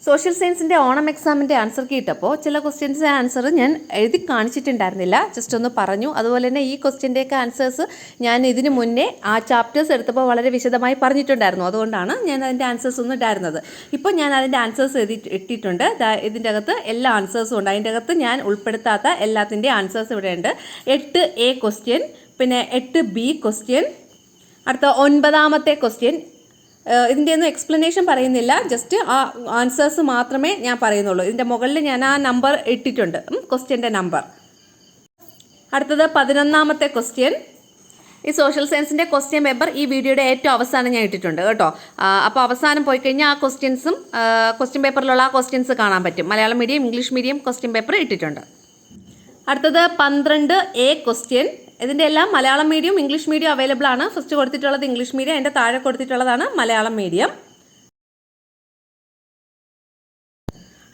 Social സയൻസിൻ്റെ ഓണം എക്സാമിൻ്റെ answer കിട്ടപ്പോൾ ചില ക്വസ്റ്റ്യൻസിൻ്റെ ആൻസർ ഞാൻ എഴുതി കാണിച്ചിട്ടുണ്ടായിരുന്നില്ല, ജസ്റ്റ് ഒന്ന് പറഞ്ഞു. അതുപോലെ തന്നെ ഈ ക്വസ്റ്റ്യൻ്റെയൊക്കെ ആൻസേഴ്സ് ഞാൻ ഇതിന് മുന്നേ ആ ചാപ്റ്റേഴ്സ് എടുത്തപ്പോൾ വളരെ വിശദമായി പറഞ്ഞിട്ടുണ്ടായിരുന്നു. അതുകൊണ്ടാണ് ഞാൻ അതിൻ്റെ ആൻസേഴ്സ് ഒന്നും ഇട്ടായിരുന്നത്. ഇപ്പോൾ ഞാൻ അതിൻ്റെ ആൻസേഴ്സ് ഇട്ടിട്ടുണ്ട്. ഇതിൻ്റെ അകത്ത് എല്ലാ ആൻസേഴ്സും ഉണ്ട്. അതിൻ്റെ അകത്ത് ഞാൻ ഉൾപ്പെടുത്താത്ത എല്ലാത്തിൻ്റെ ആൻസേഴ്സ് ഇവിടെ ഉണ്ട്. 8A ക്വസ്റ്റ്യൻ, പിന്നെ 8B ക്വസ്റ്റ്യൻ, അടുത്ത 9ാമത്തെ ക്വസ്റ്റ്യൻ. ഇതിൻ്റെ ഒന്നും എക്സ്പ്ലനേഷൻ പറയുന്നില്ല, ജസ്റ്റ് ആ ആൻസേഴ്സ് മാത്രമേ ഞാൻ പറയുന്നുള്ളൂ. ഇതിൻ്റെ മുകളിൽ ഞാൻ ആ നമ്പർ ഇട്ടിട്ടുണ്ട്, ക്വസ്റ്റ്യൻ്റെ നമ്പർ. അടുത്തത് 11ാമത്തെ ക്വസ്റ്റ്യൻ. ഈ സോഷ്യൽ സയൻസിൻ്റെ ക്വസ്റ്റ്യൻ പേപ്പർ ഈ വീഡിയോയുടെ ഏറ്റവും അവസാനം ഞാൻ ഇട്ടിട്ടുണ്ട് കേട്ടോ. അപ്പോൾ അവസാനം പോയി കഴിഞ്ഞാൽ ആ ക്വസ്റ്റ്യൻസും ക്വസ്റ്റ്യൻ പേപ്പറിലുള്ള ആ ക്വസ്റ്റ്യൻസ് കാണാൻ പറ്റും. Malayalam medium, English medium question paper ഇട്ടിട്ടുണ്ട്. അടുത്തത് 12A ക്വസ്റ്റ്യൻ. ഇതിൻ്റെ എല്ലാം Malayalam medium, English medium available ആണ്. ഫസ്റ്റ് കൊടുത്തിട്ടുള്ളത് ഇംഗ്ലീഷ് മീഡിയം, അതിൻ്റെ താഴെ കൊടുത്തിട്ടുള്ളതാണ് മലയാളം മീഡിയം.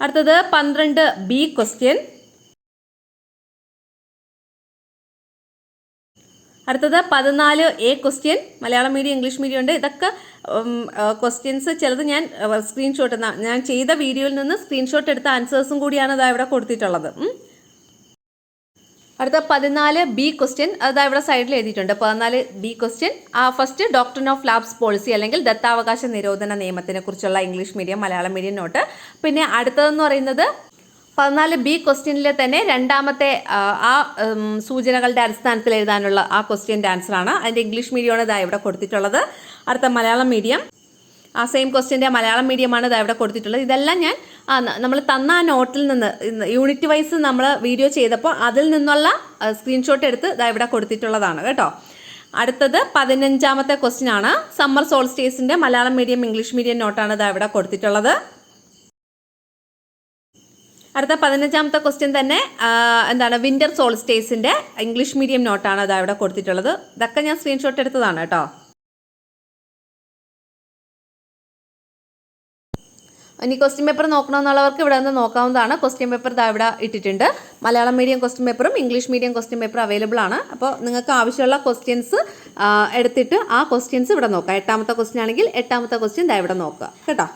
അടുത്തത് 12B ക്വസ്റ്റ്യൻ. അടുത്തത് 14A question. Malayalam medium, English medium ഉണ്ട്. ഇതൊക്കെ ക്വസ്റ്റ്യൻസ് ചിലത് ഞാൻ സ്ക്രീൻഷോട്ട്, ഞാൻ ചെയ്ത വീഡിയോയിൽ നിന്ന് സ്ക്രീൻഷോട്ട് എടുത്ത ആൻസേഴ്സും കൂടിയാണ് ഇതാ ഇവിടെ കൊടുത്തിട്ടുള്ളത്. അടുത്ത 14B ക്വസ്റ്റ്യൻ, അതാ ഇവിടെ സൈഡിൽ എഴുതിയിട്ടുണ്ട്. 14B question. First doctrine of lapse policy അല്ലെങ്കിൽ ദത്താവകാശ നിരോധന നിയമത്തിനെ കുറിച്ചുള്ള English medium, Malayalam medium note. പിന്നെ അടുത്തതെന്ന് പറയുന്നത് 14B ക്വസ്റ്റ്യനിലെ തന്നെ രണ്ടാമത്തെ ആ സൂചനകളുടെ അടിസ്ഥാനത്തിൽ എഴുതാനുള്ള ആ ക്വസ്റ്റ്യൻ്റെ ആൻസറാണ്. അതിൻ്റെ ഇംഗ്ലീഷ് മീഡിയമാണ് ഇതാ ഇവിടെ കൊടുത്തിട്ടുള്ളത്. അടുത്ത മലയാളം മീഡിയം, ആ സെയിം ക്വസ്റ്റ്യൻ്റെ മലയാളം മീഡിയമാണ് ഇതാ ഇവിടെ കൊടുത്തിട്ടുള്ളത്. ഇതെല്ലാം ഞാൻ നമ്മൾ തന്ന ആ നോട്ടിൽ നിന്ന് യൂണിറ്റ് വൈസ് നമ്മൾ വീഡിയോ ചെയ്തപ്പോൾ അതിൽ നിന്നുള്ള സ്ക്രീൻഷോട്ട് എടുത്ത് ഇതാ ഇവിടെ കൊടുത്തിട്ടുള്ളതാണ് കേട്ടോ. അടുത്തത് 15ാമത്തെ ക്വസ്റ്റ്യൻ ആണ്. സമ്മർ സോൾസ്റ്റേസിൻ്റെ മലയാളം മീഡിയം, ഇംഗ്ലീഷ് മീഡിയം നോട്ടാണ് ഇതാ ഇവിടെ കൊടുത്തിട്ടുള്ളത്. അടുത്ത 15ാമത്തെ ക്വസ്റ്റ്യൻ തന്നെ എന്താണ്, വിൻ്റർ സോൾസ്റ്റേസിൻ്റെ ഇംഗ്ലീഷ് മീഡിയം നോട്ടാണ് ഇതാ ഇവിടെ കൊടുത്തിട്ടുള്ളത്. ഇതൊക്കെ ഞാൻ സ്ക്രീൻഷോട്ട് എടുത്തതാണ് കേട്ടോ. ഇനി ക്വസ്റ്റ്യൻ പേപ്പർ നോക്കണമെന്നുള്ളവർക്ക് ഇവിടെ നിന്ന് നോക്കാവുന്നതാണ്. ക്വസ്റ്റ്യൻ പേപ്പർ ഇതാ ഇവിടെ ഇട്ടിട്ടുണ്ട്. മലയാളം മീഡിയം ക്വസ്റ്റ്യൻ പേപ്പറും English medium question paper available ആണ്. അപ്പോൾ നിങ്ങൾക്ക് ആവശ്യമുള്ള ക്വസ്റ്റ്യൻസ് എടുത്തിട്ട് ആ ക്വസ്റ്റ്യൻസ് ഇവിടെ നോക്കാം. 8ാമത്തെ ക്വസ്റ്റ്യൻ ആണെങ്കിൽ 8ാമത്തെ ക്വസ്റ്റ്യൻ ഇതാ ഇവിടെ നോക്കുക കേട്ടോ.